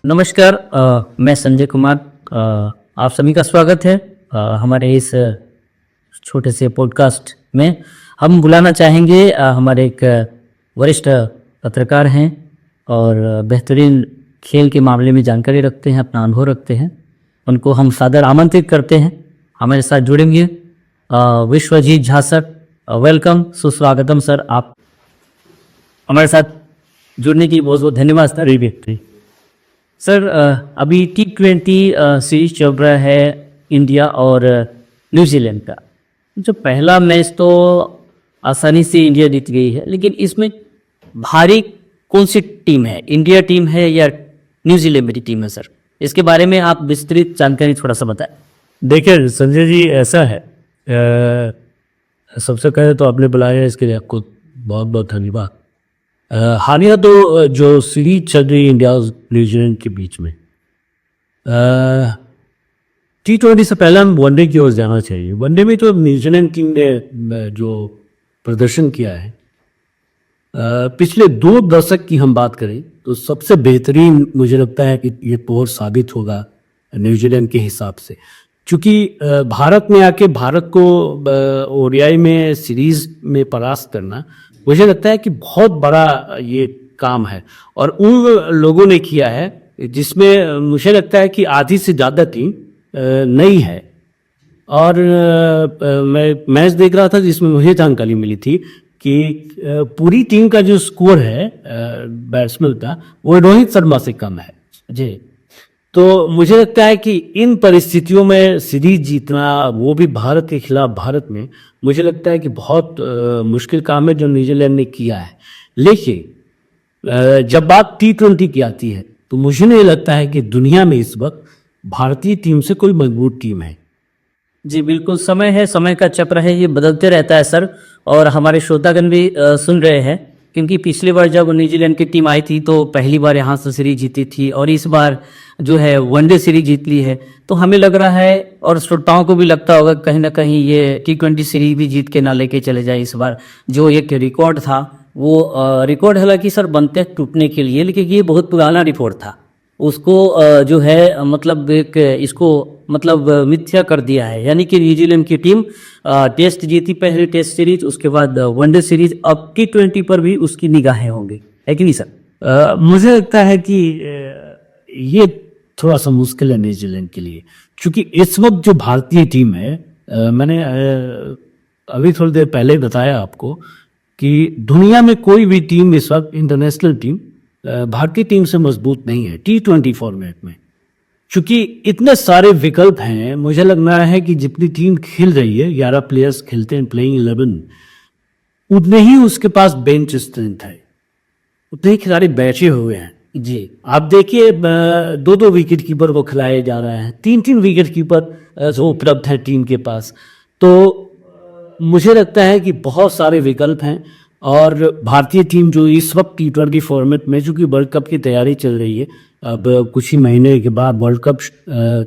नमस्कार। मैं संजय कुमार। आप सभी का स्वागत है हमारे इस छोटे से पॉडकास्ट में। हम बुलाना चाहेंगे हमारे एक वरिष्ठ पत्रकार हैं और बेहतरीन खेल के मामले में जानकारी रखते हैं, अपना अनुभव रखते हैं। उनको हम सादर आमंत्रित करते हैं, हमारे साथ जुड़ेंगे। विश्वजीत झा सर, वेलकम, सुस्वागतम सर। आप हमारे साथ जुड़ने की बहुत बहुत धन्यवाद सर। सर, अभी T20 सीरीज चल रहा है इंडिया और न्यूजीलैंड का। जो पहला मैच तो आसानी से इंडिया जीत गई है, लेकिन इसमें भारी कौन सी टीम है? इंडिया टीम है या न्यूजीलैंड की टीम है सर? इसके बारे में आप विस्तृत जानकारी थोड़ा सा बताएं। देखिए संजय जी, ऐसा है, सबसे पहले तो आपने बुलाया इसके लिए आपको बहुत बहुत धन्यवाद। हालिया तो जो सीरीज चल रही है इंडिया और न्यूजीलैंड के बीच में, T20 से पहले हम वनडे की ओर जाना चाहिए। वनडे में तो न्यूजीलैंड टीम ने जो प्रदर्शन किया है, पिछले 2 दशक की हम बात करें तो सबसे बेहतरीन मुझे लगता है कि ये तौर साबित होगा न्यूजीलैंड के हिसाब से। क्योंकि भारत में आके भारत को ओडीआई में सीरीज में परास्त करना मुझे लगता है कि बहुत बड़ा ये काम है, और उन लोगों ने किया है जिसमें मुझे लगता है कि आधी से ज़्यादा टीम नई है। और मैं मैच देख रहा था जिसमें मुझे जानकारी मिली थी कि पूरी टीम का जो स्कोर है बैट्समैन का, वो रोहित शर्मा से कम है जी। तो मुझे लगता है कि इन परिस्थितियों में सीरीज जीतना, वो भी भारत के खिलाफ भारत में, मुझे लगता है कि बहुत मुश्किल काम है जो न्यूजीलैंड ने किया है। लेकिन जब बात T20 की आती है तो मुझे नहीं लगता है कि दुनिया में इस वक्त भारतीय टीम से कोई मजबूत टीम है। जी बिल्कुल, समय है, समय का चक्र है, ये बदलते रहता है सर। और हमारे श्रोतागण भी सुन रहे हैं, क्योंकि पिछली बार जब न्यूजीलैंड की टीम आई थी तो पहली बार यहाँ से सीरीज जीती थी, और इस बार जो है वनडे सीरीज जीत ली है। तो हमें लग रहा है और श्रोताओं को भी लगता होगा कहीं ना कहीं ये T20 सीरीज भी जीत के ना लेके चले जाए इस बार। जो एक रिकॉर्ड था, वो रिकॉर्ड हालांकि सर बनते टूटने के लिए, लेकिन ये बहुत पुराना रिकॉर्ड था। उसको जो है मतलब एक इसको मतलब मिथ्या कर दिया है। यानी कि न्यूजीलैंड की टीम टेस्ट जीती, पहले टेस्ट सीरीज, उसके बाद वनडे सीरीज, अब T20 पर भी उसकी निगाहें होंगी, है कि नहीं सर? मुझे लगता है कि ये थोड़ा सा मुश्किल है न्यूजीलैंड के लिए, क्योंकि इस वक्त जो भारतीय टीम है, मैंने अभी थोड़ी देर पहले बताया आपको कि दुनिया में कोई भी टीम इस वक्त, इंटरनेशनल टीम, भारतीय टीम से मजबूत नहीं है T20 फॉर्मेट में। क्योंकि इतने सारे विकल्प हैं, मुझे लग रहा है कि जितनी टीम खेल रही है, 11 प्लेयर्स खेलते हैं प्लेइंग 11, उतने ही उसके पास बेंच स्ट्रेंथ है, उतने ही खिलाड़ी बैठे हुए हैं जी। आप देखिए, 2-2 विकेट कीपर को खिलाया जा रहा है, 3-3 विकेट कीपर जो उपलब्ध है टीम के पास। तो मुझे लगता है कि बहुत सारे विकल्प हैं, और भारतीय टीम जो इस वक्त T20 फॉर्मेट में, चूँकि वर्ल्ड कप की तैयारी चल रही है, अब कुछ ही महीने के बाद वर्ल्ड कप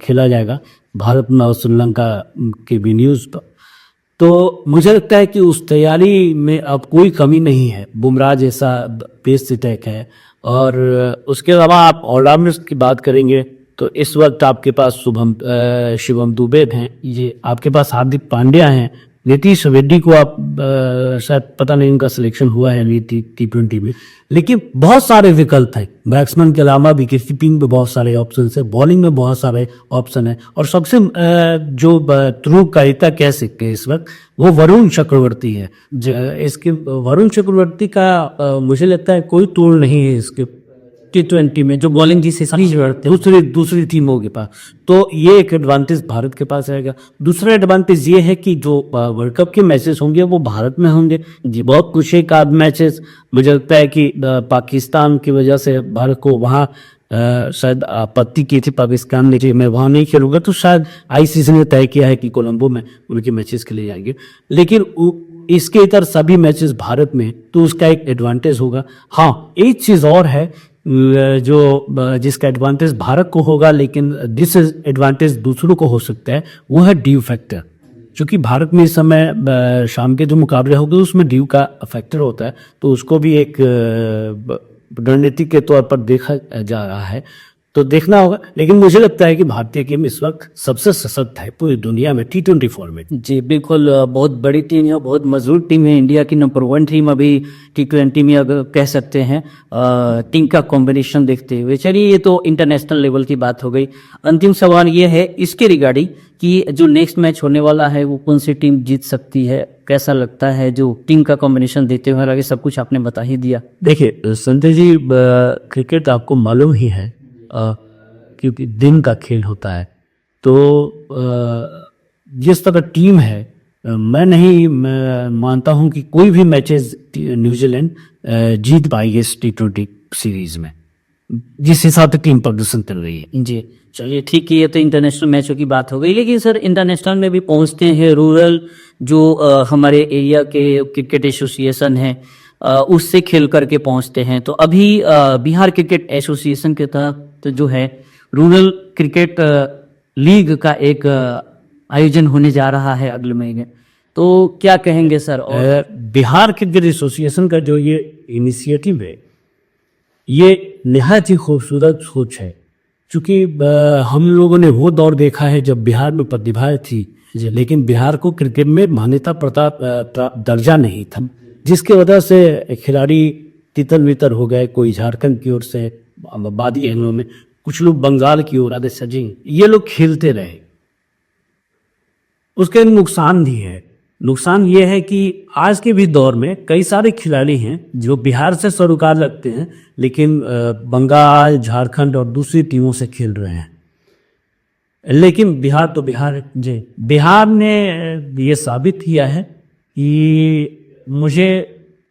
खेला जाएगा भारत में और श्रीलंका के भी न्यूज़ पर। तो मुझे लगता है कि उस तैयारी में अब कोई कमी नहीं है। बुमराह जैसा पेस अटैक है, और उसके अलावा आप ऑलराउंडर्स की बात करेंगे तो इस वक्त आपके पास शिवम दुबे हैं, ये आपके पास हार्दिक पांड्या हैं, नीतीश रेड्डी को आप शायद पता नहीं उनका सिलेक्शन हुआ है नहीं T20 में, लेकिन बहुत सारे विकल्प हैं। बैट्समैन के अलावा विकेट कीपिंग में बहुत सारे ऑप्शन है, बॉलिंग में बहुत सारे ऑप्शन है, और सबसे जो थ्रू कारिता कह सकते हैं इस वक्त, वो वरुण चक्रवर्ती है। इसके वरुण चक्रवर्ती का मुझे लगता है कोई तोड़ नहीं है इसके T20 में, जो बॉलिंग जिसे सारी जरूरत है दूसरी टीमों के पास। तो ये एक एडवांटेज भारत के पास रहेगा। दूसरा एडवांटेज ये है कि जो वर्ल्ड कप के मैचेस होंगे वो भारत में होंगे जी। बहुत कुछ एक आध मैचेस मुझे लगता है कि पाकिस्तान की वजह से भारत को वहाँ शायद आपत्ति की थी पाकिस्तान ने कि मैं वहाँ नहीं खेलूंगा, तो शायद आईसीसी ने तय किया है कि कोलंबो में उनके मैचेस खेले जाएंगे। लेकिन इसके इतर सभी मैचेस भारत में, तो उसका एक एडवांटेज होगा। हाँ, एक चीज़ और है जो जिसका एडवांटेज भारत को होगा लेकिन डिसएडवांटेज दूसरों को हो सकता है, वो है ड्यू फैक्टर। क्योंकि भारत में इस समय शाम के जो मुकाबले होंगे उसमें ड्यू का फैक्टर होता है, तो उसको भी एक रणनीति के तौर पर देखा जा रहा है। तो देखना होगा। लेकिन मुझे लगता है कि भारतीय टीम इस वक्त सबसे सशक्त है पूरी दुनिया में T20 फॉर्मेट। जी बिल्कुल, बहुत बड़ी टीम है, बहुत मजबूत टीम है। इंडिया की नंबर 1 टीम अभी T20 में अगर कह सकते हैं, टीम का कॉम्बिनेशन देखते हुए। चलिए, ये तो इंटरनेशनल लेवल की बात हो गई। अंतिम सवाल ये है इसके रिगार्डिंग कि जो नेक्स्ट मैच होने वाला है वो कौन सी टीम जीत सकती है, कैसा लगता है? जो टीम का कॉम्बिनेशन देते हुए, आगे सब कुछ आपने बता ही दिया। देखिए संजय जी, क्रिकेट आपको मालूम ही है, क्योंकि दिन का खेल होता है, तो जिस तरह टीम है, मैं मानता हूं कि कोई भी मैचेस न्यूजीलैंड जीत पाएगी इस T20 सीरीज में, जिस हिसाब से टीम प्रदर्शन कर रही है। जी चलिए ठीक है, ये तो इंटरनेशनल मैचों की बात हो गई। लेकिन सर, इंटरनेशनल में भी पहुंचते हैं रूरल जो हमारे एरिया के क्रिकेट एसोसिएशन है, उससे खेल करके पहुंचते हैं। तो अभी बिहार क्रिकेट एसोसिएशन के तहत जो है रूरल क्रिकेट लीग का एक आयोजन होने जा रहा है अगले महीने, तो क्या कहेंगे सर? और बिहार क्रिकेट एसोसिएशन का जो ये इनिशिएटिव है, ये निहायत ही खूबसूरत सोच है। क्योंकि हम लोगों ने वो दौर देखा है जब बिहार में प्रतिभाएं थी, लेकिन बिहार को क्रिकेट में मान्यता दर्जा नहीं था, जिसकी वजह से खिलाड़ी तितर बितर हो गए। कोई झारखंड की ओर से, बादी एरिया में, कुछ लोग बंगाल की ओर, आदि सजी, ये लोग खेलते रहे। उसके नुकसान भी है। नुकसान ये है कि आज के भी दौर में कई सारे खिलाड़ी हैं जो बिहार से सरोकार लगते हैं, लेकिन बंगाल, झारखंड और दूसरी टीमों से खेल रहे हैं। लेकिन बिहार तो बिहार है। जी, बिहार ने ये साबित किया है कि मुझे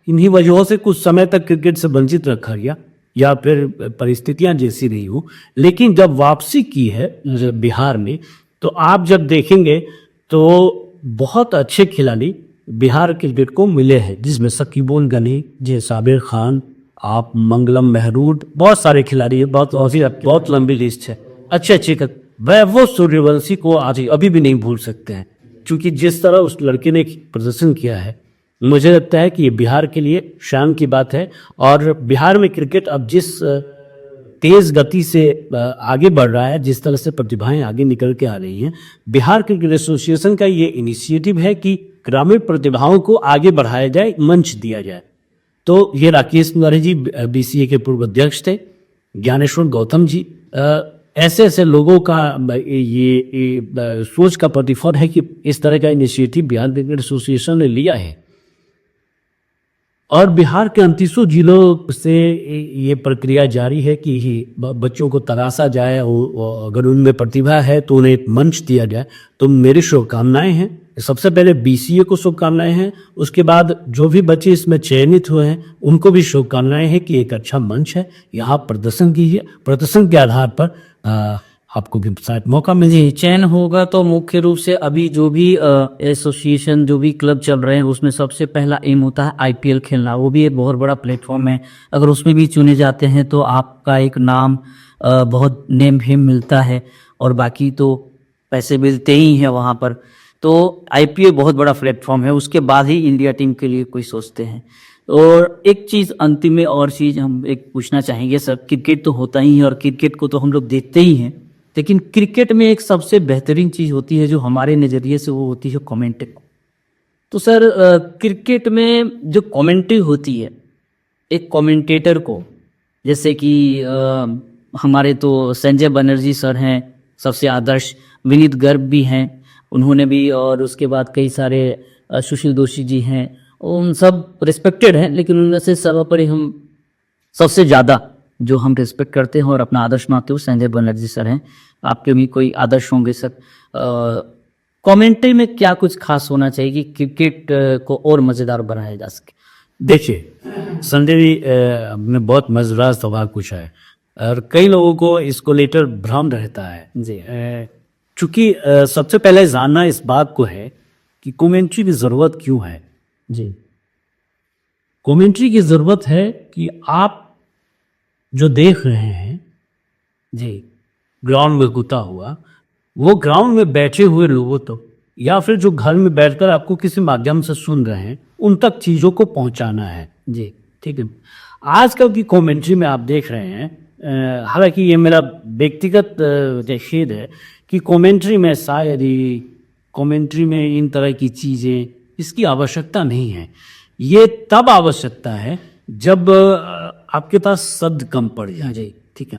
इन्हीं वजहों से कुछ समय तक क्रिकेट से वंचित रखा गया, या फिर परिस्थितियां जैसी रही हो, लेकिन जब वापसी की है बिहार में, तो आप जब देखेंगे तो बहुत अच्छे खिलाड़ी बिहार क्रिकेट को मिले हैं, जिसमें शकीबुल गनी, जे साबिर खान, आप मंगलम महरूद, बहुत सारे खिलाड़ी हैं, बहुत लंबी लिस्ट है। अच्छे वैभव सूर्यवंशी को आज अभी भी नहीं भूल सकते हैं, क्योंकि जिस तरह उस लड़के ने प्रदर्शन किया है, मुझे लगता है कि ये बिहार के लिए शान की बात है। और बिहार में क्रिकेट अब जिस तेज गति से आगे बढ़ रहा है, जिस तरह से प्रतिभाएं आगे निकल के आ रही हैं, बिहार क्रिकेट एसोसिएशन का ये इनिशिएटिव है कि ग्रामीण प्रतिभाओं को आगे बढ़ाया जाए, मंच दिया जाए। तो ये राकेश तिवारी जी BCA के पूर्व अध्यक्ष थे, ज्ञानेश्वर गौतम जी, ऐसे ऐसे लोगों का ये सोच का प्रतिफल है कि इस तरह का इनिशिएटिव बिहार क्रिकेट एसोसिएशन ने लिया है। और बिहार के 29 जिलों से ये प्रक्रिया जारी है कि बच्चों को तराशा जाए, और अगर उनमें प्रतिभा है तो उन्हें एक मंच दिया जाए। तो मेरी शुभकामनाएं हैं, सबसे पहले BCA को शुभकामनाएं हैं, उसके बाद जो भी बच्चे इसमें चयनित हुए हैं उनको भी शुभकामनाएं हैं कि एक अच्छा मंच है, यहाँ प्रदर्शन कीजिए, प्रदर्शन के आधार पर आपको भी शायद मौका मिल जाए। चयन होगा तो मुख्य रूप से अभी जो भी एसोसिएशन, जो भी क्लब चल रहे हैं, उसमें सबसे पहला एम होता है IPL खेलना। वो भी एक बहुत बड़ा प्लेटफॉर्म है। अगर उसमें भी चुने जाते हैं तो आपका एक नाम, बहुत नेम फेम मिलता है, और बाकी तो पैसे मिलते ही हैं वहाँ पर। तो IPL बहुत बड़ा प्लेटफॉर्म है, उसके बाद ही इंडिया टीम के लिए कोई सोचते हैं। और एक चीज़ अंतिम में, और चीज़ हम एक पूछना चाहेंगे सर, क्रिकेट तो होता ही है और क्रिकेट को तो हम लोग देखते ही हैं, लेकिन क्रिकेट में एक सबसे बेहतरीन चीज़ होती है जो हमारे नज़रिए से, वो होती है कमेंट्री। तो सर, क्रिकेट में जो कमेंट्री होती है, एक कमेंटेटर को, जैसे कि हमारे तो संजय बनर्जी सर हैं सबसे आदर्श, विनीत गर्ग भी हैं, उन्होंने भी, और उसके बाद कई सारे सुशील दोषी जी हैं, उन सब रिस्पेक्टेड हैं, लेकिन उनमें से सर्वोपरि हम सबसे ज़्यादा जो हम रिस्पेक्ट करते हैं और अपना आदर्श मानते हैं, संजय बनर्जी सर हैं। आपके भी कोई आदर्श होंगे सर। कमेंट्री में क्या कुछ खास होना चाहिए कि क्रिकेट को और मज़ेदार बनाया जा सके? देखिए संजय जी, आपने बहुत मजेदार सवाल पूछा है, और कई लोगों को इसको लेकर भ्रम रहता है जी। चूंकि सबसे पहले जानना इस बात को है कि कमेंट्री की ज़रूरत क्यों है। जी, कमेंट्री की ज़रूरत है कि आप जो देख रहे हैं जी, ग्राउंड में गुता हुआ, वो ग्राउंड में बैठे हुए लोगों तो, या फिर जो घर में बैठकर आपको किसी माध्यम से सुन रहे हैं, उन तक चीज़ों को पहुंचाना है। जी, ठीक है। आजकल की कमेंट्री में आप देख रहे हैं हालांकि ये मेरा व्यक्तिगत खेद है कि कमेंट्री में शायरी, कमेंट्री में इन तरह की चीज़ें इसकी आवश्यकता नहीं है। ये तब आवश्यकता है जब आपके पास शब्द कम पड़ जाए। जी। ठीक है,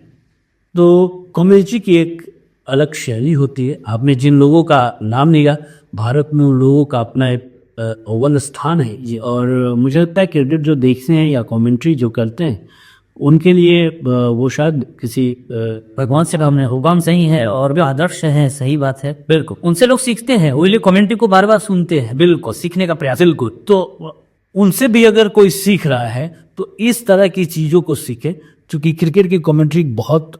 तो कमेंट्री की एक अलग शैली होती है। आपने जिन लोगों का नाम लिया, भारत में उन लोगों का अपना एक अव्वल स्थान है जी। और मुझे लगता है क्रिकेट जो देखते हैं या कमेंट्री जो करते हैं उनके लिए वो शायद किसी भगवान से हमने हुक्म सही है और भी आदर्श है, सही बात है। बिल्कुल उनसे लोग सीखते हैं, वो लिए कमेंट्री को बार बार सुनते हैं। बिल्कुल सीखने का प्रयास। बिल्कुल, तो उनसे भी अगर कोई सीख रहा है तो इस तरह की चीज़ों को सीखे, क्योंकि क्रिकेट की कमेंट्री बहुत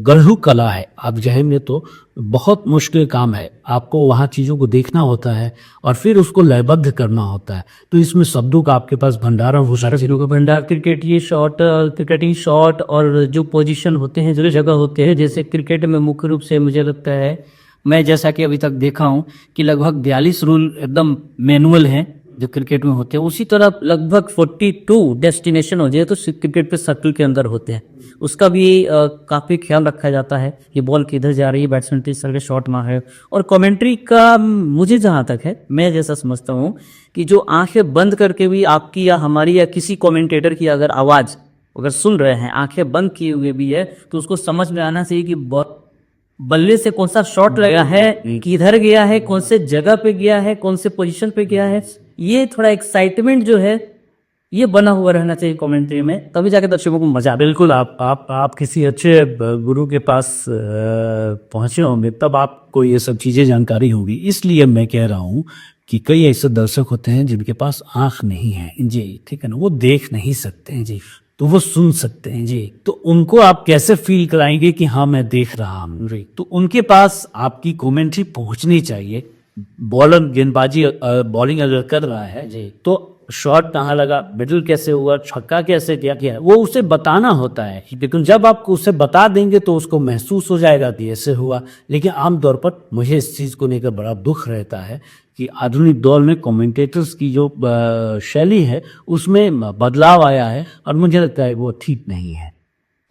गढ़ू कला है। आप जाएंगे तो बहुत मुश्किल काम है, आपको वहाँ चीज़ों को देखना होता है और फिर उसको लयबद्ध करना होता है। तो इसमें शब्दों का आपके पास भंडारण हो सकता है। शब्दों का भंडार, क्रिकेटी शॉट और जो पोजीशन होते हैं, जो जगह होते हैं, जैसे क्रिकेट में मुख्य रूप से मुझे लगता है, मैं जैसा कि अभी तक देखा हूँ कि लगभग 42 रूल एकदम मैनुअल हैं जो क्रिकेट में होते हैं। उसी तरह लगभग 42 डेस्टिनेशन हो जाए तो क्रिकेट पे सर्कल के अंदर होते हैं, उसका भी काफ़ी ख्याल रखा जाता है कि बॉल किधर जा रही है, बैट्समैन किस तरह के शॉट मार है। और कमेंट्री का मुझे जहाँ तक है, मैं जैसा समझता हूँ कि जो आंखें बंद करके भी आपकी या हमारी या किसी कमेंटेटर की अगर आवाज़ अगर सुन रहे हैं, आंखें बंद किए हुए भी है, तो उसको समझ में आना चाहिए कि बल्ले से कौन सा शॉट लगा है, किधर गया है, कौन से जगह पे गया है, कौन से पोजीशन पे गया है। ये थोड़ा एक्साइटमेंट जो है ये बना हुआ रहना चाहिए कमेंट्री में, तभी जाके दर्शकों को मजा। बिल्कुल, आप किसी अच्छे गुरु के पास पहुंचे होंगे तब आपको ये सब चीज़ें जानकारी होगी। इसलिए मैं कह रहा हूँ कि कई ऐसे दर्शक होते हैं जिनके पास आँख नहीं है जी, ठीक है ना, वो देख नहीं सकते हैं जी, तो वो सुन सकते हैं जी। तो उनको आप कैसे फील कराएंगे कि हाँ मैं देख रहा हूँ जी। तो उनके पास आपकी कमेंट्री पहुंचनी चाहिए। बॉलर गेंदबाजी बॉलिंग अगर कर रहा है जी, तो शॉट कहाँ लगा, मिडल कैसे हुआ, छक्का कैसे किया, वो उसे बताना होता है। लेकिन जब आप उसे बता देंगे तो उसको महसूस हो जाएगा कि ऐसे हुआ। लेकिन आमतौर पर मुझे इस चीज़ को लेकर बड़ा दुख रहता है कि आधुनिक दौर में कमेंटेटर्स की जो शैली है उसमें बदलाव आया है और मुझे लगता है वो ठीक नहीं है।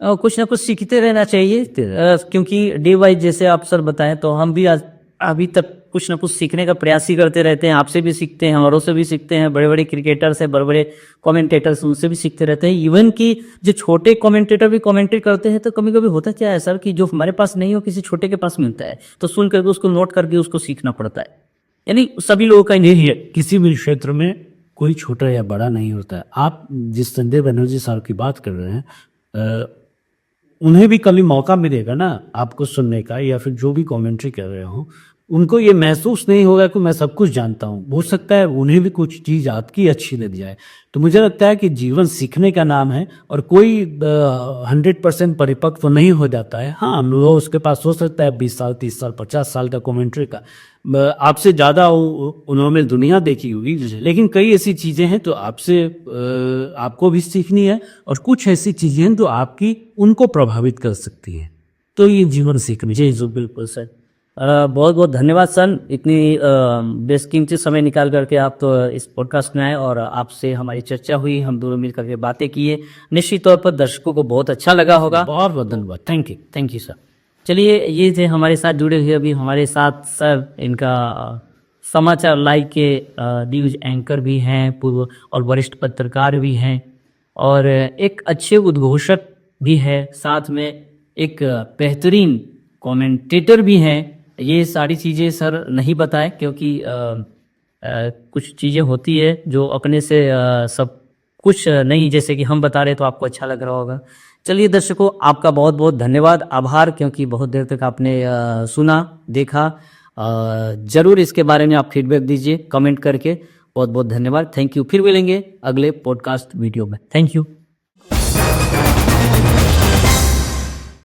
कुछ ना कुछ सीखते रहना चाहिए, क्योंकि डे वाइज जैसे आप सर बताएं तो हम भी अभी तक कुछ ना कुछ सीखने का प्रयास ही करते रहते हैं। आपसे भी सीखते हैं, हमारों से भी सीखते हैं, बड़े बड़े क्रिकेटर्स हैं, बड़े बड़े कमेंटेटर्स, उनसे भी सीखते रहते हैं। इवन कि जो छोटे कमेंटेटर भी कमेंटेट करते हैं तो कभी कभी होता क्या है सर कि जो हमारे पास नहीं हो किसी छोटे के पास मिलता है, तो सुन करके उसको नोट करके उसको सीखना पड़ता है। यानी सभी लोगों का नहीं है, किसी भी क्षेत्र में कोई छोटा या बड़ा नहीं होता है। आप जिस संजय बनर्जी साहब की बात कर रहे हैं, उन्हें भी कभी मौका मिलेगा ना आपको सुनने का, या फिर जो भी कमेंट्री कर रहे हो उनको ये महसूस नहीं होगा कि मैं सब कुछ जानता हूँ। हो सकता है उन्हें भी कुछ चीज़ आपकी अच्छी लग जाए। तो मुझे लगता है कि जीवन सीखने का नाम है और कोई 100% परिपक्व नहीं हो जाता है। हाँ, वो उसके पास हो सकता है 20 साल, 30 साल, 50 साल का कमेंट्री का, आपसे ज़्यादा उन्होंने दुनिया देखी होगी। लेकिन कई ऐसी चीज़ें हैं तो आपसे आपको भी सीखनी है और कुछ ऐसी चीज़ें हैं जो आपकी उनको प्रभावित कर सकती हैं। तो ये जीवन सीखनी चाहिए। जी बिल्कुल सर, बहुत बहुत धन्यवाद सर, इतनी बेशकीमती समय निकाल करके आप तो इस पॉडकास्ट में आए और आपसे हमारी चर्चा हुई, हम दोनों मिल करके बातें किए। निश्चित तौर पर दर्शकों को बहुत अच्छा लगा होगा। बहुत बहुत धन्यवाद, थैंक यू सर। चलिए, ये थे हमारे साथ जुड़े हुए अभी हमारे साथ सर, इनका समाचार लाइव के न्यूज एंकर भी हैं, पूर्व और वरिष्ठ पत्रकार भी हैं और एक अच्छे उद्घोषक भी है, साथ में एक बेहतरीन कमेंटेटर भी हैं। ये सारी चीज़ें सर नहीं बताए क्योंकि कुछ चीज़ें होती है जो अपने से सब कुछ नहीं, जैसे कि हम बता रहे तो आपको अच्छा लग रहा होगा। चलिए दर्शकों, आपका बहुत बहुत धन्यवाद, आभार, क्योंकि बहुत देर तक आपने सुना, देखा। ज़रूर इसके बारे में आप फीडबैक दीजिए कमेंट करके। बहुत बहुत धन्यवाद, थैंक यू। फिर मिलेंगे अगले पॉडकास्ट वीडियो में। Thank you.